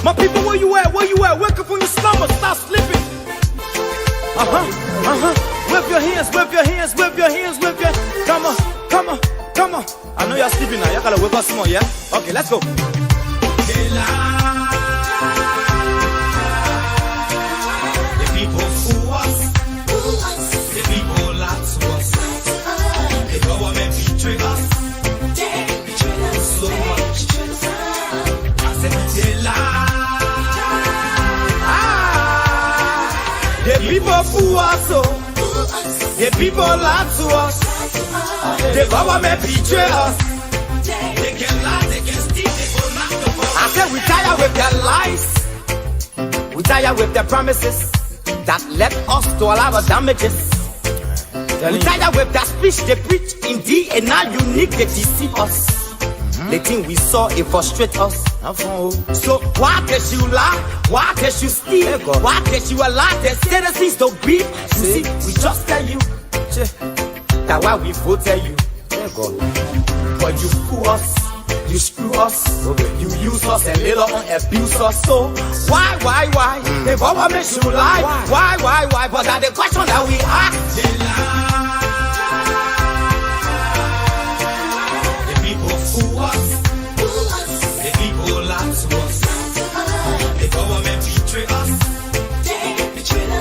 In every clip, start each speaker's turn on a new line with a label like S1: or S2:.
S1: My people, where you at? Where you at? Wake up from your slumber, stop sleeping. Whip your hands, whip your hands, whip your hands, whip your. Come on, come on, come on. I know you're sleeping now. You gotta whip us some more, yeah? Okay, let's go. The people fool us. The people lie to us. The government betray us. So much. I said they lie. The people fool us, oh. The people lie to us. The government betray us. They can lie, they can steal, they go knock the phone. I said we tired with their lies. We tired with their promises that led us to all our damages. We tired with that speech they preach indeed, and now unique they deceive us. The thing we saw, it frustrate us. So why did you lie? Why did you steal? Why did you allow the citizens to grieve? You see, we just tell you that why we voted you. But you fool us, you screw us, you use us and later on abuse us. So why? The government should lie. Why? But that's the question that we ask. They lie. The people fool us. The people lie to us. The government betray us.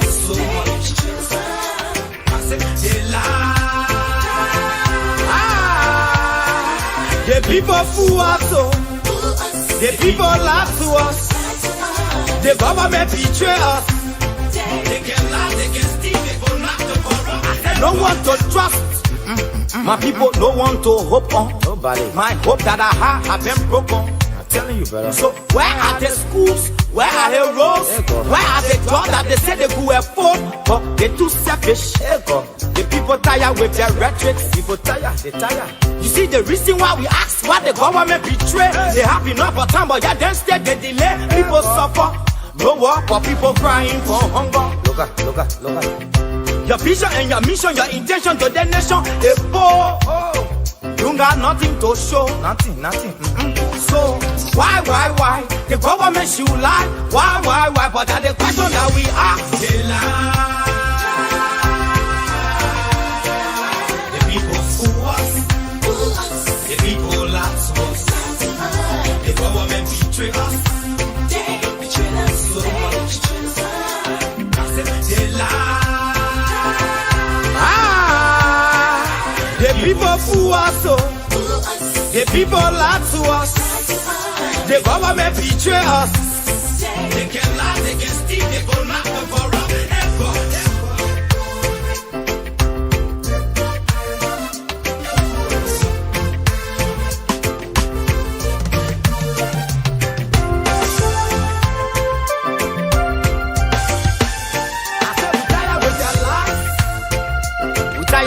S1: So much. I said they lie. The people fool us, oh. The people lie to us. The government betray us. They can lie, they can steal, they go knock the borrow. No one to trust. My people, no one to hope on. Nobody. My hope that I have been broken. I'm telling you, brother. So where are the schools? Where are the roads? Where are the jobs that they say they could afford? But they're too selfish. The people tired with their rhetoric. People tired, they tired. You see the reason why we ask why the government betray. They have enough of time, but yeah, then instead they delay. People suffer. No work, but people crying for hunger. Look at. Your vision and your mission, your intention to the nation, they poor. You got nothing to show. Nothing. So why? The government should lie. Why? But that's the question that we ask. They lie. The people fool us. The people lie to us. The government betray us. So much. I said they lie. The people fool us, oh. The people lie to us. The government betray us. They can lie, they can steal, they go knock the borrow.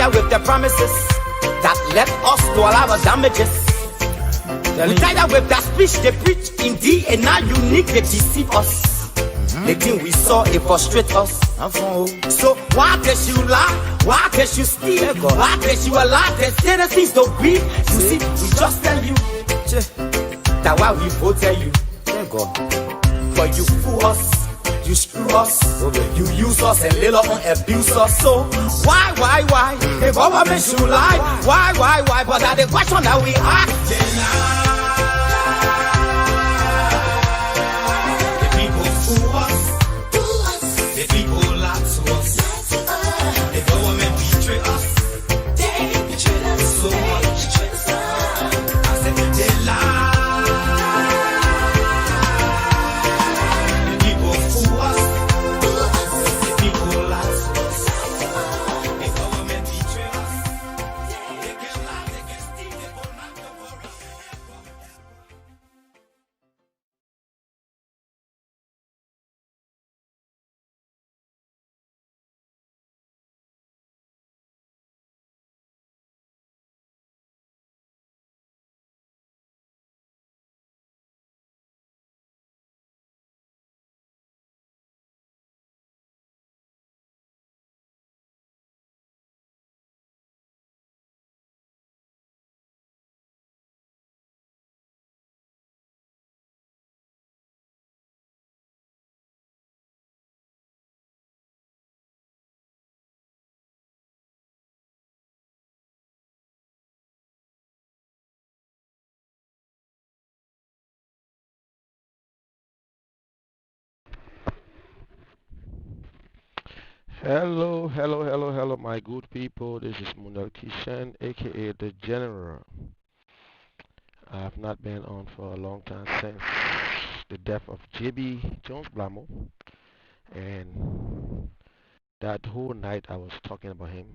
S1: With the promises that led us to all our damages. We tired with that speech they preach indeed, and now unique they deceive us. The thing we saw, it frustrate us. So why did you lie? Why did you steal? Why did you allow the citizens to grieve? You see, we just tell you that why we voted you. But you fool us. You screw us, you use us and later on abuse us. So why? The government should lie. Why? But that's the question that we ask. The people fool us. The people lie to us. The government betray us. So much. I said they lie.
S2: Hello, hello, hello, hello, my good people. This is Munal Kishan, aka the General. I have not been on for a long time since the death of JB Jones Blamo, and that whole night I was talking about him.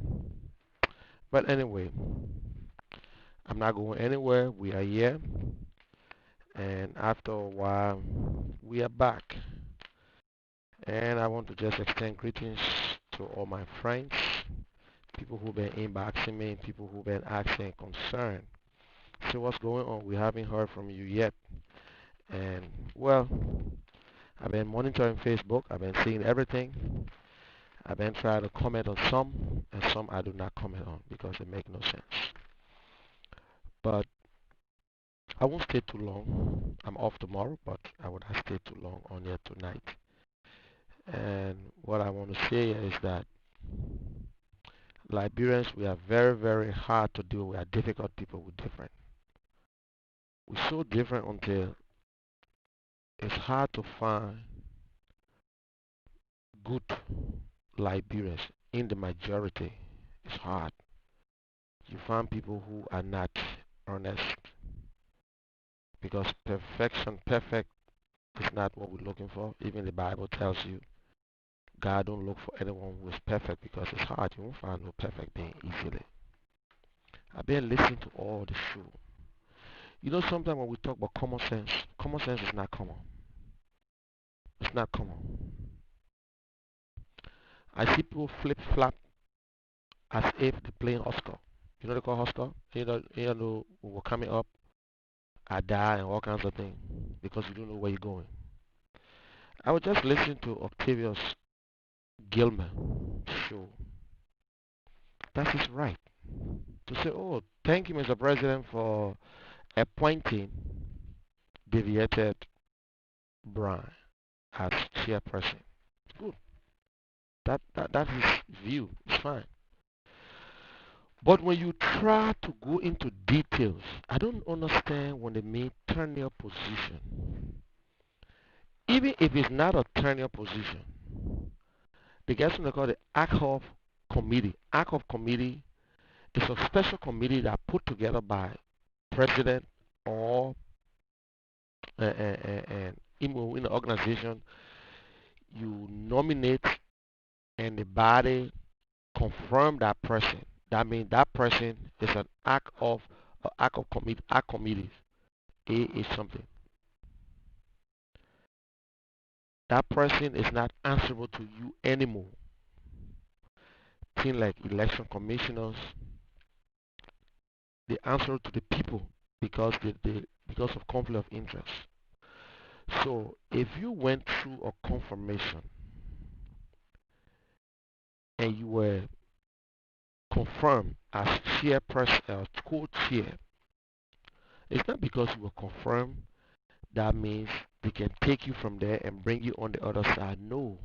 S2: But anyway, I'm not going anywhere. We are here, and after a while, we are back. And I want to just extend greetings to all my friends, people who've been inboxing me, people who've been asking concern. So what's going on? We haven't heard from you yet. And well, I've been monitoring Facebook. I've been seeing everything. I've been trying to comment on some, and some I do not comment on because they make no sense. But I won't stay too long. I'm off tomorrow, but I would not stay too long on here tonight. And what I want to say is that Liberians, we are very, very hard to deal with. We are difficult people. We're different. We're so different until it's hard to find good Liberians in the majority. It's hard. You find people who are not honest because perfect is not what we're looking for. Even the Bible tells you God don't look for anyone who is perfect because it's hard. You won't find no perfect being easily. I've been listening to all the show. You know, sometimes when we talk about common sense is not common. It's not common. I see people flip flop as if they're playing Oscar. You know they call Oscar? You know, we're coming up, I die and all kinds of things because you don't know where you're going. I was just listening to Octavius Gilman show. That is right. To say, oh, thank you, Mr. President, for appointing Deviated Brown as chairperson. Good. That is view. It's fine. But when you try to go into details, I don't understand when they mean turn your position. Even if it's not a turn your position, they get something called the ACOF committee. ACOF committee is a special committee that put together by president or in the organization. You nominate and the body confirm that person. That means that person is an act of committee. Act committees. A is something. That person is not answerable to you anymore. Things like election commissioners, they answer to the people because of conflict of interest. So if you went through a confirmation and you were confirmed as chairperson, co-chair, it's not because you were confirmed that means they can take you from there and bring you on the other side. No,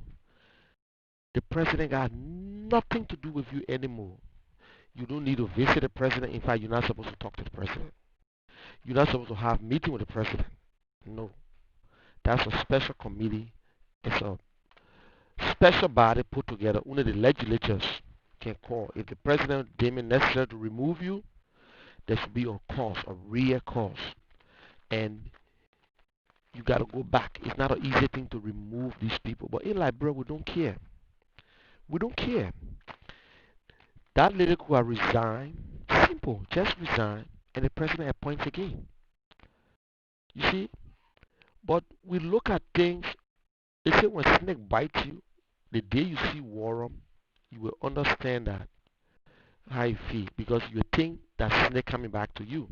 S2: the president got nothing to do with you anymore. You don't need to visit the president. In fact, you're not supposed to talk to the president. You're not supposed to have meeting with the president. No, that's a special committee. It's a special body put together. Only the legislatures can call. If the president deems it necessary to remove you, there should be a cause, a real cause. And you got to go back. It's not an easy thing to remove these people. But in Liberia, we don't care. We don't care. That lady who has resigned, simple, just resign, and the president appoints again. You see? But we look at things, they say when snake bites you, the day you see worm, you will understand that how you feel because you think that snake coming back to you.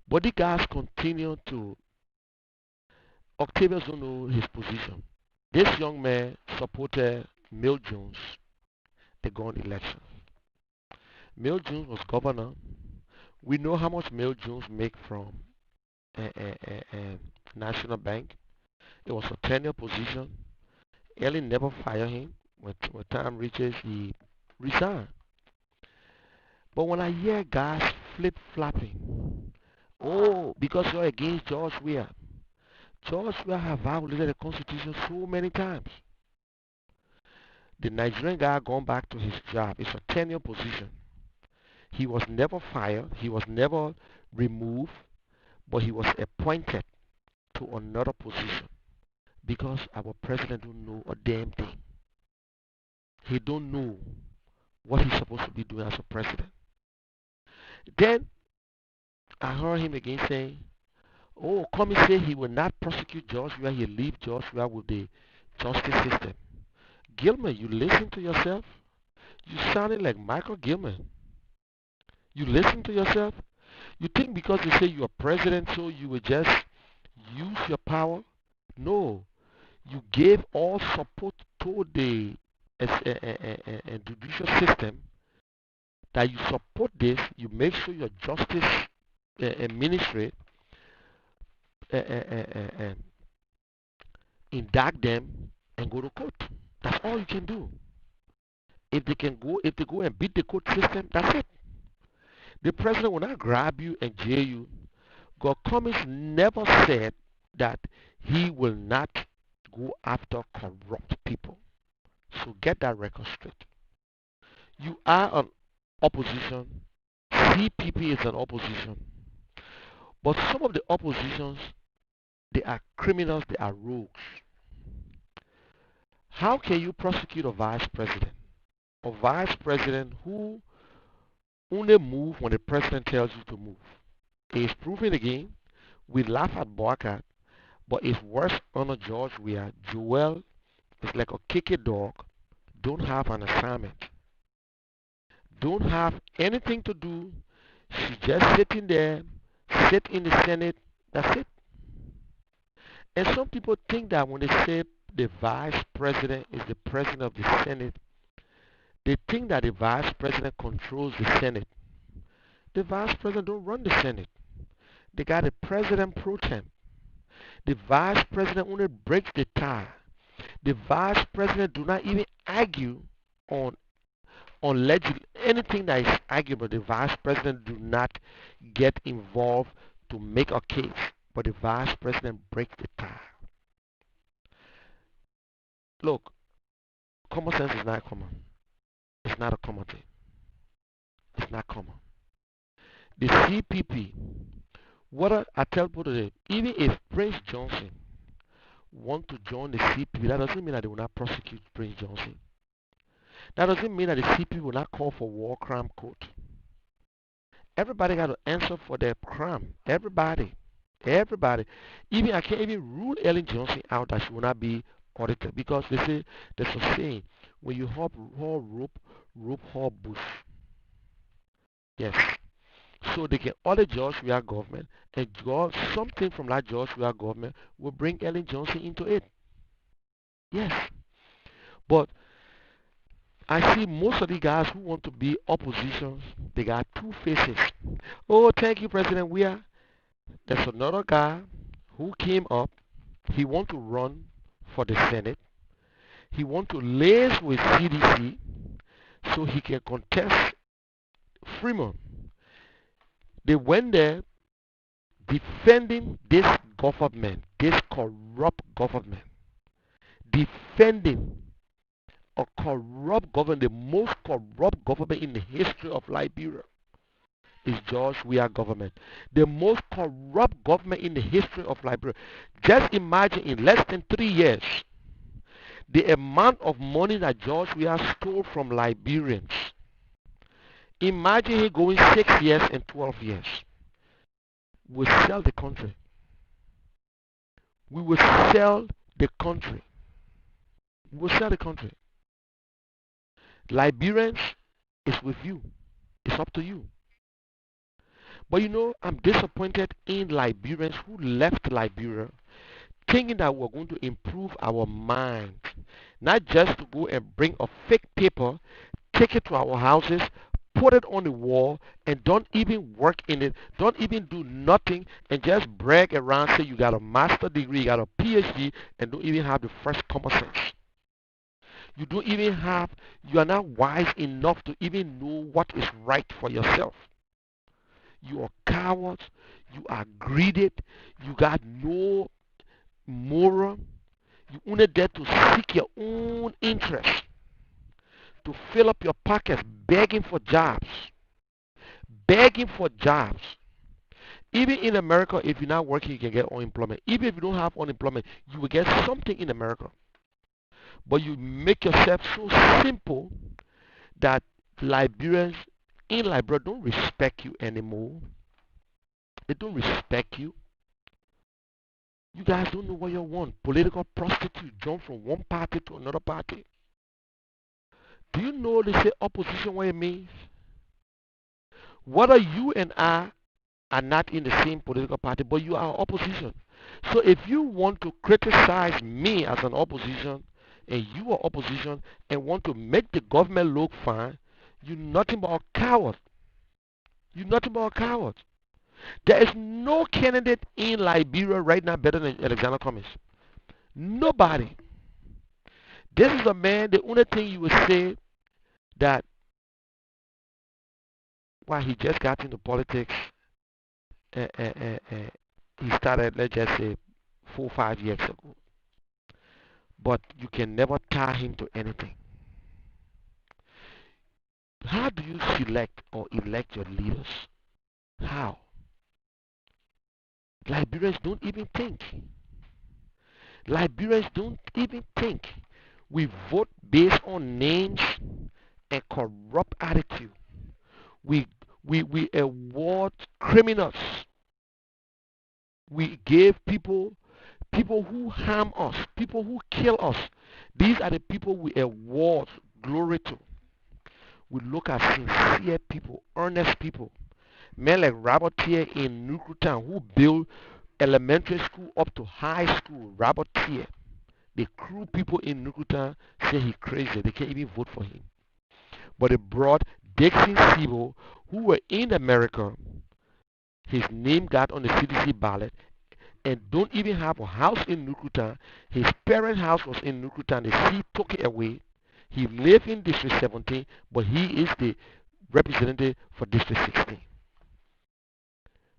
S2: But the guys continue to, Octavius don't know his position. This young man supported Mill Jones, the gun election. Mill Jones was governor. We know how much Mill Jones make from a National Bank. It was a tenure position. Ellie never fired him. When time reaches, he resigned. But when I hear guys flip-flopping, oh, because you're against George Weah. George Weah have violated the Constitution so many times. The Nigerian guy gone back to his job. It's a tenure position. He was never fired. He was never removed, but he was appointed to another position because our president don't know a damn thing. He don't know what he's supposed to be doing as a president. Then I heard him again saying, "Oh, come and say he will not prosecute George where he leave George where with the justice system." Gilman, you listen to yourself? You sounded like Michael Gilman. You listen to yourself? You think because they say you're president so you will just use your power? No. You gave all support to the judicial system that you support this. You make sure your justice ministry indict them and go to court. That's all you can do. If they go and beat the court system, that's it. The president will not grab you and jail you. God Cummings never said that he will not go after corrupt people. So get that record straight. You are an opposition. CPP is an opposition. But some of the oppositions, they are criminals, they are rogues. How can you prosecute a vice president? A vice president who only move when the president tells you to move. It's proven again. We laugh at Boakat, but it's worse under George where Joel is like a kicky dog, don't have an assignment, don't have anything to do. She's just sitting there, sit in the Senate, that's it. And some people think that when they say the vice president is the president of the Senate, they think that the vice president controls the Senate. The vice president don't run the Senate. They got a president pro tem. The vice president only breaks the tie. The vice president do not even argue on anything that is arguable. The vice president do not get involved to make a case, but the vice president breaks the tie. Look, common sense is not common. It's not a common thing. It's not common. The CPP, what I tell people today, even if Prince Johnson want to join the CPP, that doesn't mean that they will not prosecute Prince Johnson. That doesn't mean that the CPP will not call for war crime court. Everybody got to answer for their crime. Everybody. Everybody. Even I can't even rule Ellen Johnson out that she will not be audited because they say there's a saying when you haul rope haul bush. Yes. So they can audit George Weah government and something from that George Weah government will bring Ellen Johnson into it. Yes. But I see most of the guys who want to be oppositions, they got two faces. Oh, thank you, President Weah. There's another guy who came up. He want to run for the Senate. He want to liaise with CDC so he can contest Fremont. They went there defending this government, this corrupt government, defending a corrupt government, the most corrupt government in the history of Liberia is George Weah government. The most corrupt government in the history of Liberia. Just imagine in less than 3 years, the amount of money that George Weah stole from Liberians. Imagine he going 6 years and 12 years. We will sell the country. We will sell the country. We will sell the country. Liberians, it's with you. It's up to you. But you know, I'm disappointed in Liberians who left Liberia thinking that we're going to improve our mind. Not just to go and bring a fake paper, take it to our houses, put it on the wall, and don't even work in it, don't even do nothing, and just brag around, say you got a master's degree, you got a PhD, and don't even have the first common sense. You don't even have, you are not wise enough to even know what is right for yourself. You are cowards, you are greedy, you got no moral, you only there to seek your own interest. to fill up your pockets begging for jobs. Begging for jobs. Even in America, if you're not working, you can get unemployment. Even if you don't have unemployment, you will get something in America. But you make yourself so simple that Liberians in Liberia don't respect you anymore. They don't respect you. You guys don't know what you want. Political prostitute jump from one party to another party. Do you know they say opposition what it means? Whether you and I are not in the same political party, but you are opposition. So if you want to criticize me as an opposition, and you are opposition, and want to make the government look fine, you're nothing but a coward. You're nothing but a coward. There is no candidate in Liberia right now better than Alexander Cummings. Nobody. This is a man, the only thing you would say that, well, he just got into politics, he started, let's just say, 4 or 5 years ago. But you can never tie him to anything. How do you select or elect your leaders? How? Liberians don't even think. Liberians don't even think. We vote based on names and corrupt attitude. We we award criminals. We give people who harm us, people who kill us. These are the people we award glory to. We look at sincere people, earnest people. Men like Robert Tier in Nukutan who built elementary school up to high school. Robert Tier. The crew people in Nukutan say he crazy. They can't even vote for him. But they brought Dixon Sibo, who were in America. His name got on the CDC ballot and don't even have a house in Nukutan. His parents' house was in Nukutan. The sea took it away. He lived in District 17, but he is the representative for District 16.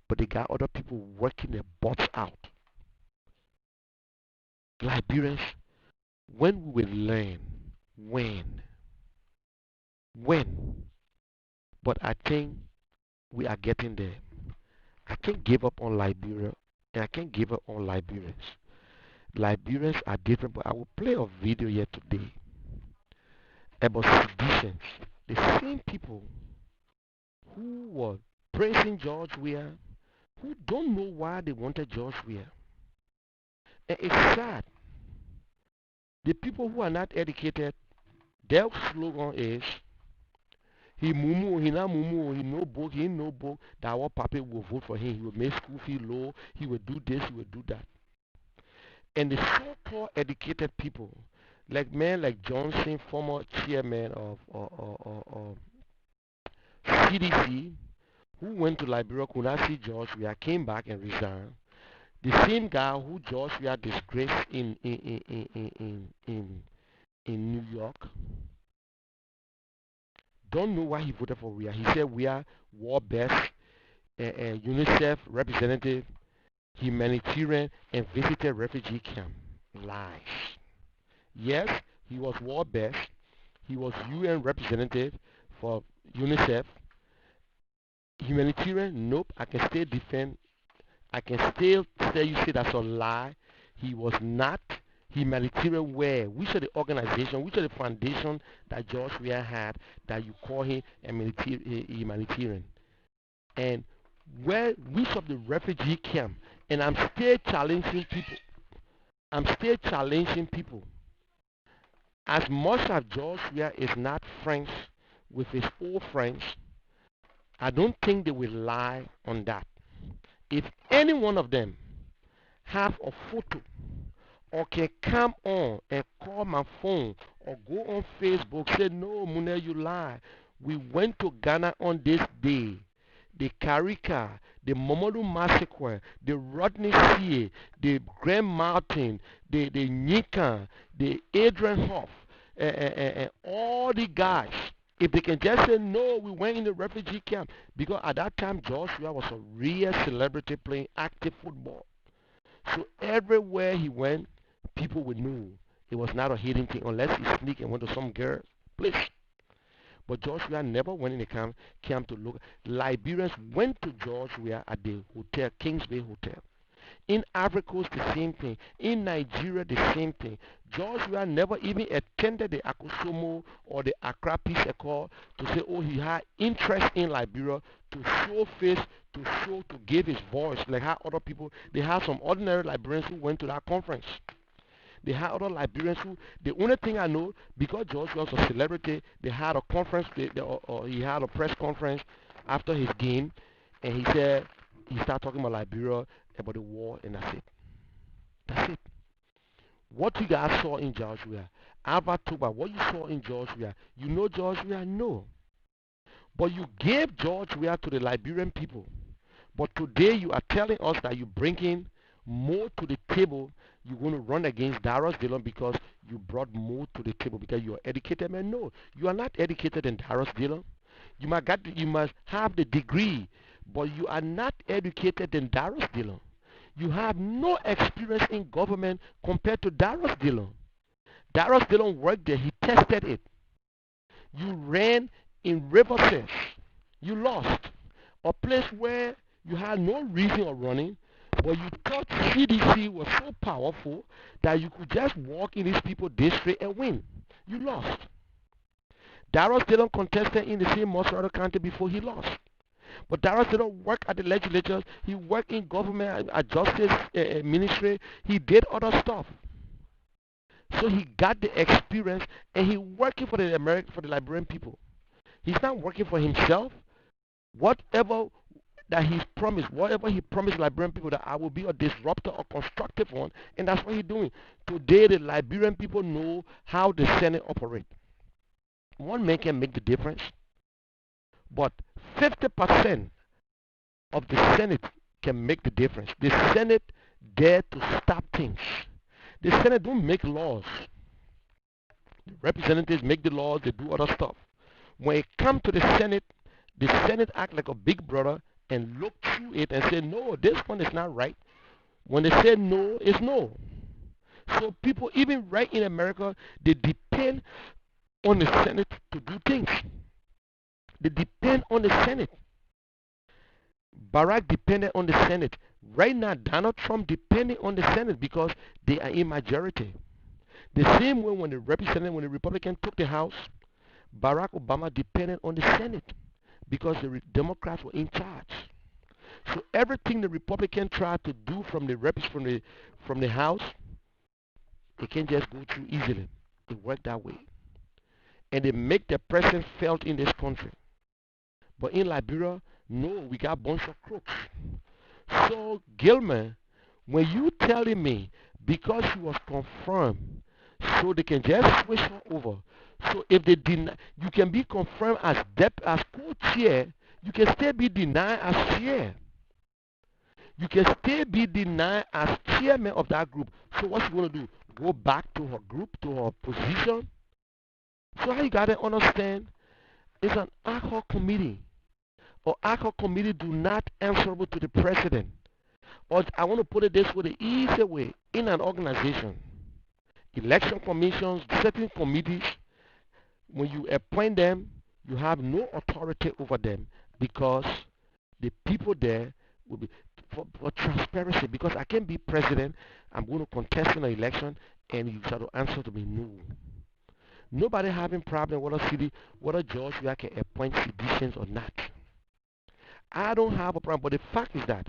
S2: But they got other people working their butts out. Liberians, when we will learn, when, but I think we are getting there. I can't give up on Liberia, and I can't give up on Liberians. Liberians are different, but I will play a video here today about seditions. The same people who were praising George Weah, who don't know why they wanted George Weah. And it's sad. The people who are not educated, their slogan is, he mumu, he not mumu, he no book, he no book, that our papa will vote for him. He will make school fee low, he will do this, he will do that. And the so-called educated people, like men like Johnson, former chairman of CDC, who went to Liberia, could not see George Weah, came back and resigned. The same guy who George Weah disgraced in New York, don't know why he voted for Weah. He said Weah war best, UNICEF representative, humanitarian, and visited refugee camp. Lies. Yes, he was world best. He was UN representative for UNICEF. Humanitarian, nope. I can still defend. I can still tell you say that's a lie. He was not humanitarian where? Which of the organization, which of the foundation that George Weah had that you call him a humanitarian? And where, which of the refugee camp? And I'm still challenging people. I'm still challenging people. As much as George Weah is not friends with his old friends, I don't think they will lie on that. If any one of them have a photo or can come on and call my phone or go on Facebook, say, no, Mune, you lie. We went to Ghana on this day. The Karika, the Momodu Massacre, the Rodney Sie, the Grand Mountain, the Nika, the Adrian Hoff, all the guys, if they can just say, no, we went in the refugee camp, because at that time, Joshua was a real celebrity playing active football. So everywhere he went, people would know it was not a hidden thing unless he sneaked and went to some girl. Please. But George Weah never went in the camp to look. Liberians went to George Weah at the hotel, Kingsway Hotel. In Ivory Coast, the same thing. In Nigeria, the same thing. George Weah never even attended the Akusumo or the Accra Peace Accord to say, oh, he had interest in Liberia, to show face, to give his voice, like how other people, they had some ordinary Liberians who went to that conference. They had other Liberians who, the only thing I know, because George was a celebrity, they had a conference, or he had a press conference after his game, and he said, he started talking about Liberia, about the war, and that's it. That's it. What you guys saw in George Weah, Alva Toba, what you saw in George Weah, you know George Weah? No. But you gave George Weah to the Liberian people. But today you are telling us that you're bringing more to the table. You're going to run against Darius Dillon because you brought more to the table because you're educated man. No, you are not educated than Darius Dillon. You must have the degree, but you are not educated than Darius Dillon. You have no experience in government compared to Darius Dillon. Darius Dillon worked there. He tested it. You ran in Riversense. You lost. A place where you had no reason of running, but you thought CDC was so powerful that you could just walk in these people's district and win. You lost. Darius Dillon contested in the same Montserrat County before he lost. But Darius Dillon worked at the legislature. He worked in government, at justice ministry. He did other stuff. So he got the experience, and he working for the Liberian people. He's not working for himself. Whatever that he's promised, whatever he promised Liberian people, that I will be a disruptor, a constructive one, and that's what he's doing. Today, the Liberian people know how the Senate operates. One man can make the difference, but 50% of the Senate can make the difference. The Senate there to stop things. The Senate don't make laws. The representatives make the laws, they do other stuff. When it comes to the Senate act like a big brother and look through it and say, no, this one is not right. When they say no, it's no. So people, even right in America, they depend on the Senate to do things. They depend on the Senate. Barack depended on the Senate. Right now, Donald Trump depending on the Senate because they are in majority. The same way when the Republican took the House, Barack Obama depended on the Senate because the Democrats were in charge. So everything the Republican tried to do from the House, it can't just go through easily. It worked that way. And they make the presence felt in this country. But in Liberia, no, we got a bunch of crooks. So Gilman, when you telling me because she was confirmed, so they can just switch her over. So if they deny, you can be confirmed as co-chair, you can still be denied as chair. You can still be denied as chairman of that group. So what's she going to do? Go back to her group, to her position? So how you got to understand, it's an ad hoc committee. Or ad hoc committee do not answerable to the president. Or I want to put it this way, the easy way, in an organization, election commissions, certain committees, when you appoint them, you have no authority over them because the people there will be for transparency. Because I can't be president, I'm going to contest in an election, and you shall answer to me no. Nobody having problem whether George Weah can appoint citizens or not. I don't have a problem, but the fact is that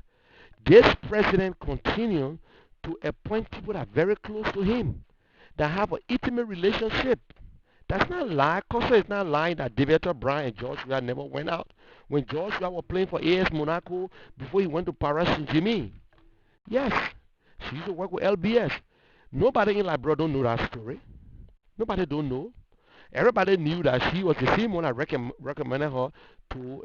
S2: this president continues to appoint people that are very close to him, that have an intimate relationship. That's not lie. Costa is not lying that Devetta Brown and George Weah never went out. When George Weah was playing for AS Monaco before he went to Paris Saint-Germain. Yes, she used to work with LBS. Nobody in Liberia don't know that story. Nobody don't know. Everybody knew that she was the same one that recommended her to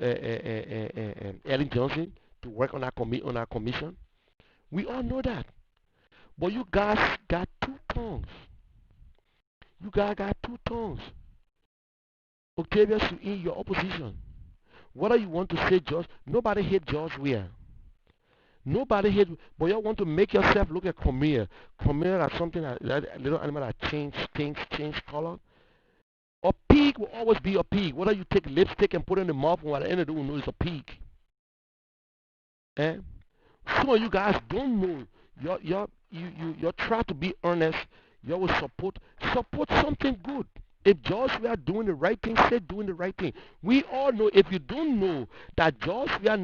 S2: Ellen Johnson to work on our commission. We all know that. But you guys got two tongues. You guys got two tongues. Octavius, you in your opposition. Whether you want to say George, nobody hate George Weah. Nobody hate, but you want to make yourself look at Cormier. Cormier as something that little animal that change color. A pig will always be a pig. Whether you take lipstick and put it in the mouth, or at the end of the day, you know it's a pig. Eh? Some of you guys don't know. You try to be earnest. You will support something good. If George we are doing the right thing, say doing the right thing. We all know if you don't know that George we are